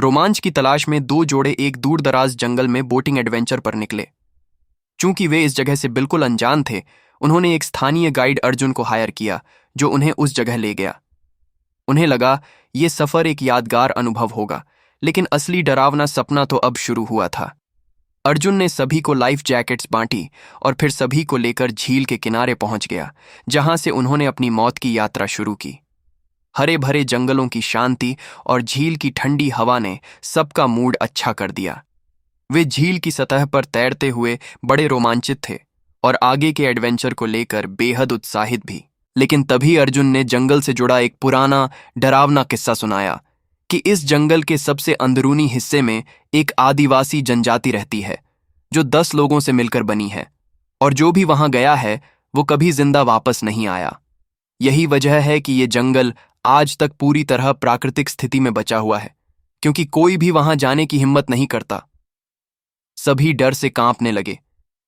रोमांच की तलाश में दो जोड़े एक दूरदराज जंगल में बोटिंग एडवेंचर पर निकले। चूंकि वे इस जगह से बिल्कुल अनजान थे, उन्होंने एक स्थानीय गाइड अर्जुन को हायर किया, जो उन्हें उस जगह ले गया। उन्हें लगा ये सफर एक यादगार अनुभव होगा, लेकिन असली डरावना सपना तो अब शुरू हुआ था। अर्जुन ने सभी को लाइफ जैकेट्स बांटी और फिर सभी को लेकर झील के किनारे पहुंच गया, जहां से उन्होंने अपनी मौत की यात्रा शुरू की। हरे भरे जंगलों की शांति और झील की ठंडी हवा ने सबका मूड अच्छा कर दिया। वे झील की सतह पर तैरते हुए बड़े रोमांचित थे और आगे के एडवेंचर को लेकर बेहद उत्साहित भी। लेकिन तभी अर्जुन ने जंगल से जुड़ा एक पुराना डरावना किस्सा सुनाया कि इस जंगल के सबसे अंदरूनी हिस्से में एक आदिवासी जनजाति रहती है, जो 10 लोगों से मिलकर बनी है, और जो भी वहां गया है वो कभी जिंदा वापस नहीं आया। यही वजह है कि ये जंगल आज तक पूरी तरह प्राकृतिक स्थिति में बचा हुआ है, क्योंकि कोई भी वहां जाने की हिम्मत नहीं करता। सभी डर से कांपने लगे,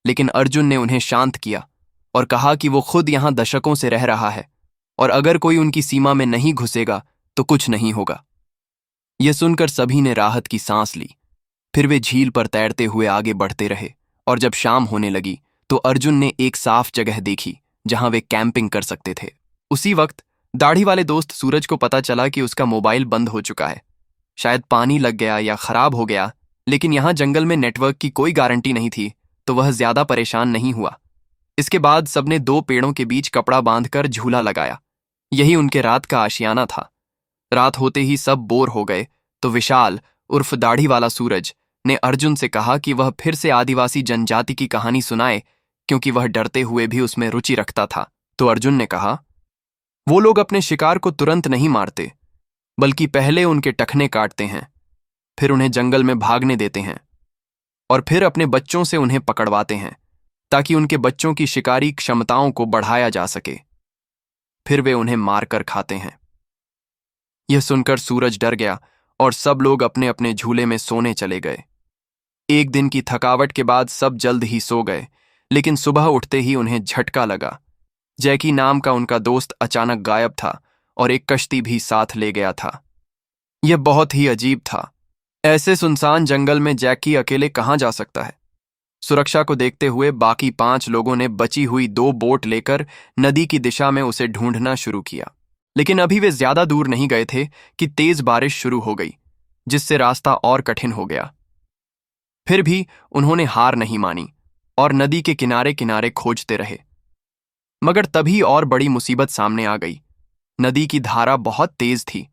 लेकिन अर्जुन ने उन्हें शांत किया और कहा कि वो खुद यहां दशकों से रह रहा है, और अगर कोई उनकी सीमा में नहीं घुसेगा तो कुछ नहीं होगा। यह सुनकर सभी ने राहत की सांस ली। फिर वे झील पर तैरते हुए आगे बढ़ते रहे, और जब शाम होने लगी तो अर्जुन ने एक साफ जगह देखी जहां वे कैंपिंग कर सकते थे। उसी वक्त दाढ़ी वाले दोस्त सूरज को पता चला कि उसका मोबाइल बंद हो चुका है। शायद पानी लग गया या खराब हो गया, लेकिन यहां जंगल में नेटवर्क की कोई गारंटी नहीं थी, तो वह ज्यादा परेशान नहीं हुआ। इसके बाद सबने 2 पेड़ों के बीच कपड़ा बांधकर झूला लगाया। यही उनके रात का आशियाना था। रात होते ही सब बोर हो गए, तो विशाल उर्फ दाढ़ी वाला सूरज ने अर्जुन से कहा कि वह फिर से आदिवासी जनजाति की कहानी सुनाए, क्योंकि वह डरते हुए भी उसमें रुचि रखता था। तो अर्जुन ने कहा, वो लोग अपने शिकार को तुरंत नहीं मारते, बल्कि पहले उनके टखने काटते हैं, फिर उन्हें जंगल में भागने देते हैं, और फिर अपने बच्चों से उन्हें पकड़वाते हैं, ताकि उनके बच्चों की शिकारी क्षमताओं को बढ़ाया जा सके। फिर वे उन्हें मारकर खाते हैं। यह सुनकर सूरज डर गया और सब लोग अपने अपने झूले में सोने चले गए। एक दिन की थकावट के बाद सब जल्द ही सो गए, लेकिन सुबह उठते ही उन्हें झटका लगा। जैकी नाम का उनका दोस्त अचानक गायब था और एक कश्ती भी साथ ले गया था। यह बहुत ही अजीब था। ऐसे सुनसान जंगल में जैकी अकेले कहां जा सकता है? सुरक्षा को देखते हुए बाकी 5 लोगों ने बची हुई 2 बोट लेकर नदी की दिशा में उसे ढूंढना शुरू किया। लेकिन अभी वे ज्यादा दूर नहीं गए थे कि तेज बारिश शुरू हो गई, जिससे रास्ता और कठिन हो गया। फिर भी उन्होंने हार नहीं मानी और नदी के किनारे किनारे खोजते रहे। मगर तभी और बड़ी मुसीबत सामने आ गई। नदी की धारा बहुत तेज थी।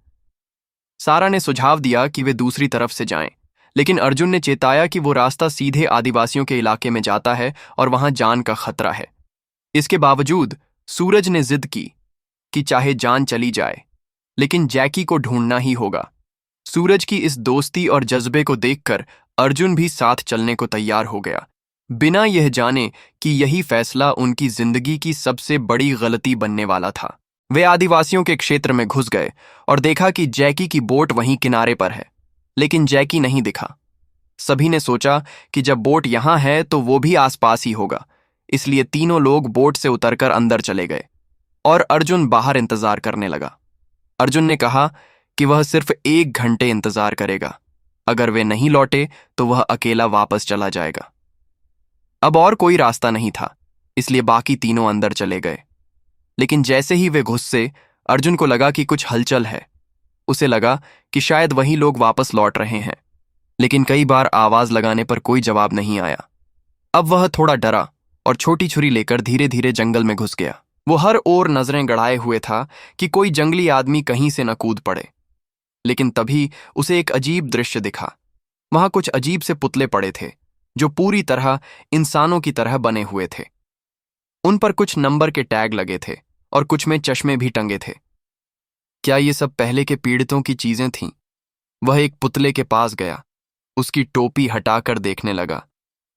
सारा ने सुझाव दिया कि वे दूसरी तरफ से जाएं, लेकिन अर्जुन ने चेताया कि वो रास्ता सीधे आदिवासियों के इलाके में जाता है और वहां जान का खतरा है। इसके बावजूद सूरज ने जिद की कि चाहे जान चली जाए, लेकिन जैकी को ढूंढना ही होगा। सूरज की इस दोस्ती और जज्बे को देखकर अर्जुन भी साथ चलने को तैयार हो गया, बिना यह जाने कि यही फैसला उनकी जिंदगी की सबसे बड़ी गलती बनने वाला था। वे आदिवासियों के क्षेत्र में घुस गए और देखा कि जैकी की बोट वहीं किनारे पर है, लेकिन जैकी नहीं दिखा। सभी ने सोचा कि जब बोट यहां है तो वो भी आसपास ही होगा, इसलिए तीनों लोग बोट से उतरकर अंदर चले गए और अर्जुन बाहर इंतजार करने लगा। अर्जुन ने कहा कि वह सिर्फ 1 घंटे इंतजार करेगा। अगर वे नहीं लौटे तो वह अकेला वापस चला जाएगा। अब और कोई रास्ता नहीं था, इसलिए बाकी तीनों अंदर चले गए। लेकिन जैसे ही वे घुसे, अर्जुन को लगा कि कुछ हलचल है। उसे लगा कि शायद वही लोग वापस लौट रहे हैं, लेकिन कई बार आवाज लगाने पर कोई जवाब नहीं आया। अब वह थोड़ा डरा और छोटी छुरी लेकर धीरे धीरे जंगल में घुस गया। वो हर ओर नजरें गड़ाए हुए था कि कोई जंगली आदमी कहीं से न कूद पड़े। लेकिन तभी उसे एक अजीब दृश्य दिखा। वहां कुछ अजीब से पुतले पड़े थे, जो पूरी तरह इंसानों की तरह बने हुए थे। उन पर कुछ नंबर के टैग लगे थे और कुछ में चश्मे भी टंगे थे। क्या ये सब पहले के पीड़ितों की चीजें थीं? वह एक पुतले के पास गया, उसकी टोपी हटाकर देखने लगा,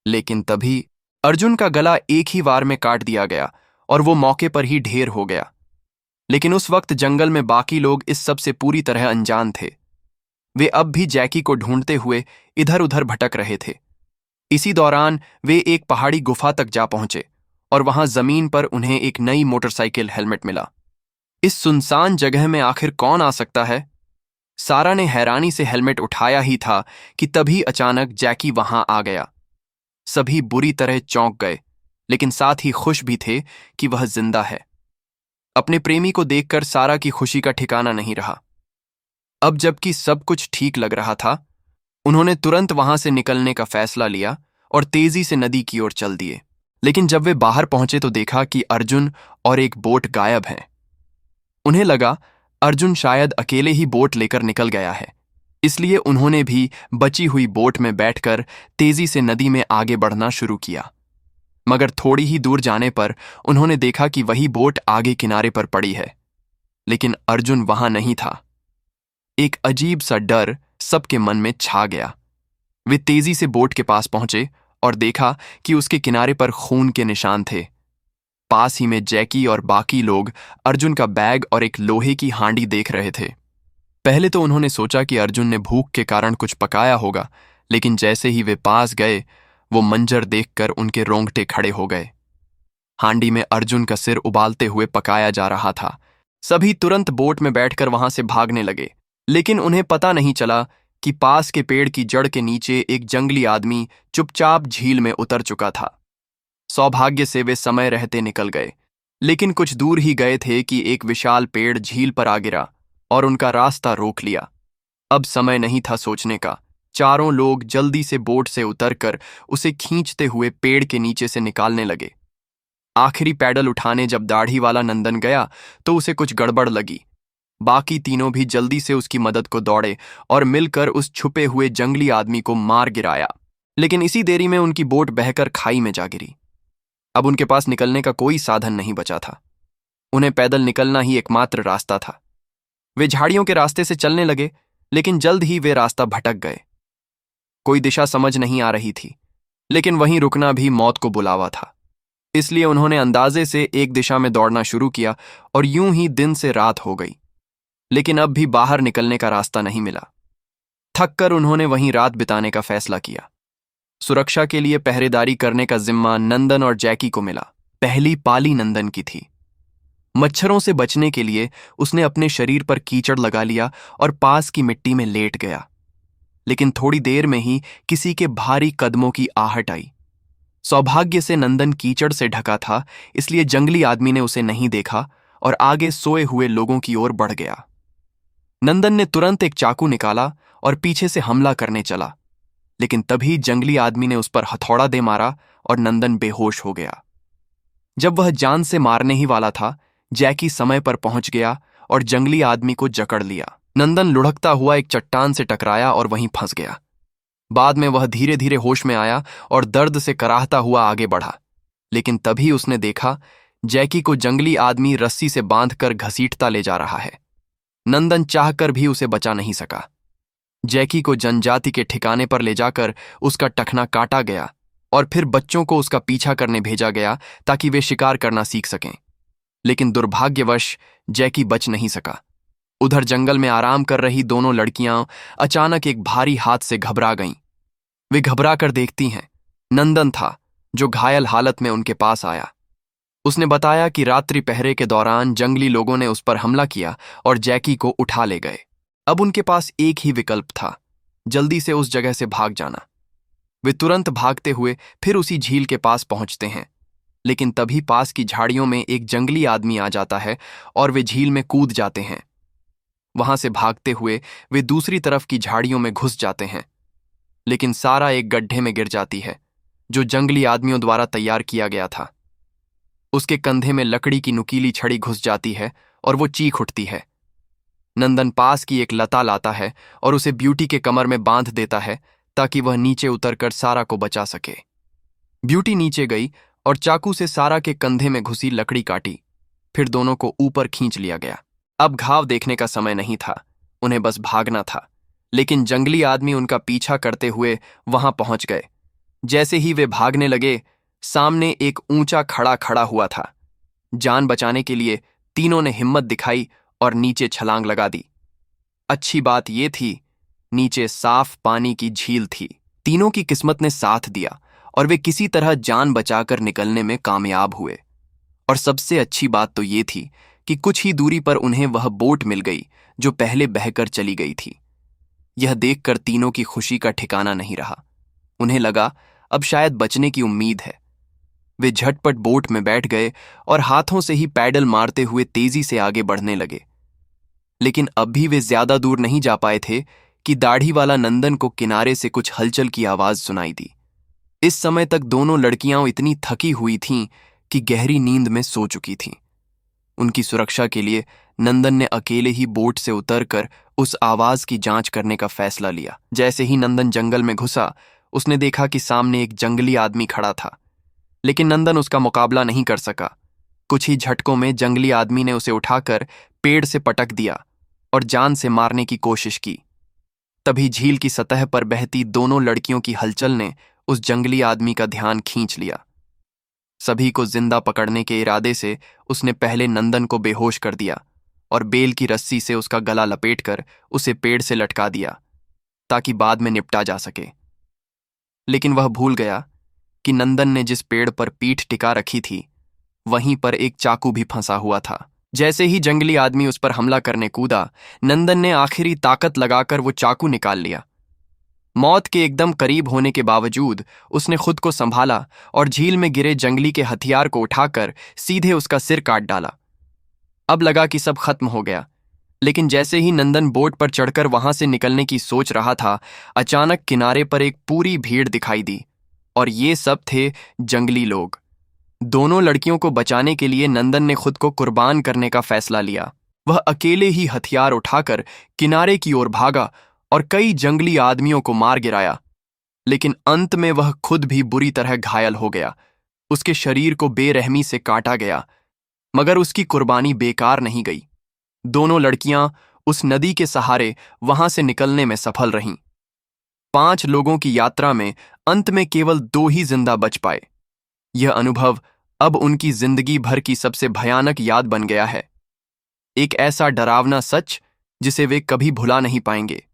लेकिन तभी अर्जुन का गला एक ही वार में काट दिया गया और वो मौके पर ही ढेर हो गया। लेकिन उस वक्त जंगल में बाकी लोग इस सब से पूरी तरह अनजान थे। वे अब भी जैकी को ढूंढते हुए इधर उधर भटक रहे थे। इसी दौरान वे एक पहाड़ी गुफा तक जा पहुंचे और वहां जमीन पर उन्हें एक नई मोटरसाइकिल हेलमेट मिला। इस सुनसान जगह में आखिर कौन आ सकता है? सारा ने हैरानी से हेलमेट उठाया ही था कि तभी अचानक जैकी वहां आ गया। सभी बुरी तरह चौंक गए, लेकिन साथ ही खुश भी थे कि वह जिंदा है। अपने प्रेमी को देखकर सारा की खुशी का ठिकाना नहीं रहा। अब जबकि सब कुछ ठीक लग रहा था, उन्होंने तुरंत वहां से निकलने का फैसला लिया और तेजी से नदी की ओर चल दिए। लेकिन जब वे बाहर पहुंचे तो देखा कि अर्जुन और एक बोट गायब हैं। उन्हें लगा अर्जुन शायद अकेले ही बोट लेकर निकल गया है, इसलिए उन्होंने भी बची हुई बोट में बैठकर तेजी से नदी में आगे बढ़ना शुरू किया। मगर थोड़ी ही दूर जाने पर उन्होंने देखा कि वही बोट आगे किनारे पर पड़ी है, लेकिन अर्जुन वहां नहीं था। एक अजीब सा डर सबके मन में छा गया। वे तेजी से बोट के पास पहुंचे और देखा कि उसके किनारे पर खून के निशान थे। पास ही में जैकी और बाकी लोग अर्जुन का बैग और एक लोहे की हांडी देख रहे थे। पहले तो उन्होंने सोचा कि अर्जुन ने भूख के कारण कुछ पकाया होगा, लेकिन जैसे ही वे पास गए, वो मंजर देखकर उनके रोंगटे खड़े हो गए। हांडी में अर्जुन का सिर उबालते हुए पकाया जा रहा था। सभी तुरंत बोट में बैठकर वहां से भागने लगे, लेकिन उन्हें पता नहीं चला कि पास के पेड़ की जड़ के नीचे एक जंगली आदमी चुपचाप झील में उतर चुका था। सौभाग्य से वे समय रहते निकल गए, लेकिन कुछ दूर ही गए थे कि एक विशाल पेड़ झील पर आ गिरा और उनका रास्ता रोक लिया। अब समय नहीं था सोचने का। चारों लोग जल्दी से बोट से उतरकर उसे खींचते हुए पेड़ के नीचे से निकालने लगे। आखिरी पैडल उठाने जब दाढ़ी वाला नंदन गया तो उसे कुछ गड़बड़ लगी। बाकी तीनों भी जल्दी से उसकी मदद को दौड़े और मिलकर उस छुपे हुए जंगली आदमी को मार गिराया, लेकिन इसी देरी में उनकी बोट बहकर खाई में जा गिरी। अब उनके पास निकलने का कोई साधन नहीं बचा था। उन्हें पैदल निकलना ही एकमात्र रास्ता था। वे झाड़ियों के रास्ते से चलने लगे, लेकिन जल्द ही वे रास्ता भटक गए। कोई दिशा समझ नहीं आ रही थी, लेकिन वहीं रुकना भी मौत को बुलावा था। इसलिए उन्होंने अंदाजे से एक दिशा में दौड़ना शुरू किया और यूं ही दिन से रात हो गई, लेकिन अब भी बाहर निकलने का रास्ता नहीं मिला। थककर उन्होंने वहीं रात बिताने का फैसला किया। सुरक्षा के लिए पहरेदारी करने का जिम्मा नंदन और जैकी को मिला। पहली पाली नंदन की थी। मच्छरों से बचने के लिए उसने अपने शरीर पर कीचड़ लगा लिया और पास की मिट्टी में लेट गया, लेकिन थोड़ी देर में ही किसी के भारी कदमों की आहट आई। सौभाग्य से नंदन कीचड़ से ढका था, इसलिए जंगली आदमी ने उसे नहीं देखा और आगे सोए हुए लोगों की ओर बढ़ गया। नंदन ने तुरंत एक चाकू निकाला और पीछे से हमला करने चला, लेकिन तभी जंगली आदमी ने उस पर हथौड़ा दे मारा और नंदन बेहोश हो गया। जब वह जान से मारने ही वाला था, जैकी समय पर पहुंच गया और जंगली आदमी को जकड़ लिया। नंदन लुढ़कता हुआ एक चट्टान से टकराया और वहीं फंस गया। बाद में वह धीरे धीरे होश में आया और दर्द से कराहता हुआ आगे बढ़ा, लेकिन तभी उसने देखा जैकी को जंगली आदमी रस्सी से बांधकर घसीटता ले जा रहा है। नंदन चाहकर भी उसे बचा नहीं सका। जैकी को जनजाति के ठिकाने पर ले जाकर उसका टखना काटा गया और फिर बच्चों को उसका पीछा करने भेजा गया ताकि वे शिकार करना सीख सकें, लेकिन दुर्भाग्यवश जैकी बच नहीं सका। उधर जंगल में आराम कर रही दोनों लड़कियां अचानक एक भारी हाथ से घबरा गईं। वे घबरा कर देखती हैं, नंदन था जो घायल हालत में उनके पास आया। उसने बताया कि रात्रि पहरे के दौरान जंगली लोगों ने उस पर हमला किया और जैकी को उठा ले गए। अब उनके पास एक ही विकल्प था, जल्दी से उस जगह से भाग जाना। वे तुरंत भागते हुए फिर उसी झील के पास पहुंचते हैं, लेकिन तभी पास की झाड़ियों में एक जंगली आदमी आ जाता है और वे झील में कूद जाते हैं। वहां से भागते हुए वे दूसरी तरफ की झाड़ियों में घुस जाते हैं, लेकिन सारा एक गड्ढे में गिर जाती है जो जंगली आदमियों द्वारा तैयार किया गया था। उसके कंधे में लकड़ी की नुकीली छड़ी घुस जाती है और वो चीख उठती है। नंदन पास की एक लता लाता है और उसे ब्यूटी के कमर में बांध देता है ताकि वह नीचे उतरकर सारा को बचा सके। ब्यूटी नीचे गई और चाकू से सारा के कंधे में घुसी लकड़ी काटी, फिर दोनों को ऊपर खींच लिया गया। अब घाव देखने का समय नहीं था, उन्हें बस भागना था, लेकिन जंगली आदमी उनका पीछा करते हुए वहां पहुंच गए। जैसे ही वे भागने लगे, सामने एक ऊंचा खड़ा हुआ था। जान बचाने के लिए तीनों ने हिम्मत दिखाई और नीचे छलांग लगा दी। अच्छी बात यह थी, नीचे साफ पानी की झील थी। तीनों की किस्मत ने साथ दिया और वे किसी तरह जान बचाकर निकलने में कामयाब हुए। और सबसे अच्छी बात तो ये थी कि कुछ ही दूरी पर उन्हें वह बोट मिल गई जो पहले बहकर चली गई थी। यह देखकर तीनों की खुशी का ठिकाना नहीं रहा। उन्हें लगा अब शायद बचने की उम्मीद है। वे झटपट बोट में बैठ गए और हाथों से ही पैडल मारते हुए तेजी से आगे बढ़ने लगे। लेकिन अब भी वे ज्यादा दूर नहीं जा पाए थे कि दाढ़ी वाला नंदन को किनारे से कुछ हलचल की आवाज सुनाई दी। इस समय तक दोनों लड़कियां इतनी थकी हुई थीं कि गहरी नींद में सो चुकी थीं। उनकी सुरक्षा के लिए नंदन ने अकेले ही बोट से उतरकर उस आवाज की जांच करने का फैसला लिया। जैसे ही नंदन जंगल में घुसा, उसने देखा कि सामने एक जंगली आदमी खड़ा था, लेकिन नंदन उसका मुकाबला नहीं कर सका। कुछ ही झटकों में जंगली आदमी ने उसे उठाकर पेड़ से पटक दिया और जान से मारने की कोशिश की। तभी झील की सतह पर बहती दोनों लड़कियों की हलचल ने उस जंगली आदमी का ध्यान खींच लिया। सभी को जिंदा पकड़ने के इरादे से उसने पहले नंदन को बेहोश कर दिया और बेल की रस्सी से उसका गला लपेटकर उसे पेड़ से लटका दिया ताकि बाद में निपटा जा सके। लेकिन वह भूल गया कि नंदन ने जिस पेड़ पर पीठ टिका रखी थी, वहीं पर एक चाकू भी फंसा हुआ था। जैसे ही जंगली आदमी उस पर हमला करने कूदा, नंदन ने आखिरी ताकत लगाकर वो चाकू निकाल लिया। मौत के एकदम करीब होने के बावजूद उसने खुद को संभाला और झील में गिरे जंगली के हथियार को उठाकर सीधे उसका सिर काट डाला। अब लगा कि सब खत्म हो गया, लेकिन जैसे ही नंदन बोट पर चढ़कर वहां से निकलने की सोच रहा था, अचानक किनारे पर एक पूरी भीड़ दिखाई दी और ये सब थे जंगली लोग। दोनों लड़कियों को बचाने के लिए नंदन ने खुद को कुर्बान करने का फैसला लिया। वह अकेले ही हथियार उठाकर किनारे की ओर भागा और कई जंगली आदमियों को मार गिराया। लेकिन अंत में वह खुद भी बुरी तरह घायल हो गया। उसके शरीर को बेरहमी से काटा गया, मगर उसकी कुर्बानी बेकार नहीं गई। दोनों लड़कियां उस नदी के सहारे वहां से निकलने में सफल रहीं। 5 लोगों की यात्रा में अंत में केवल 2 ही जिंदा बच पाए। यह अनुभव अब उनकी जिंदगी भर की सबसे भयानक याद बन गया है। एक ऐसा डरावना सच जिसे वे कभी भुला नहीं पाएंगे।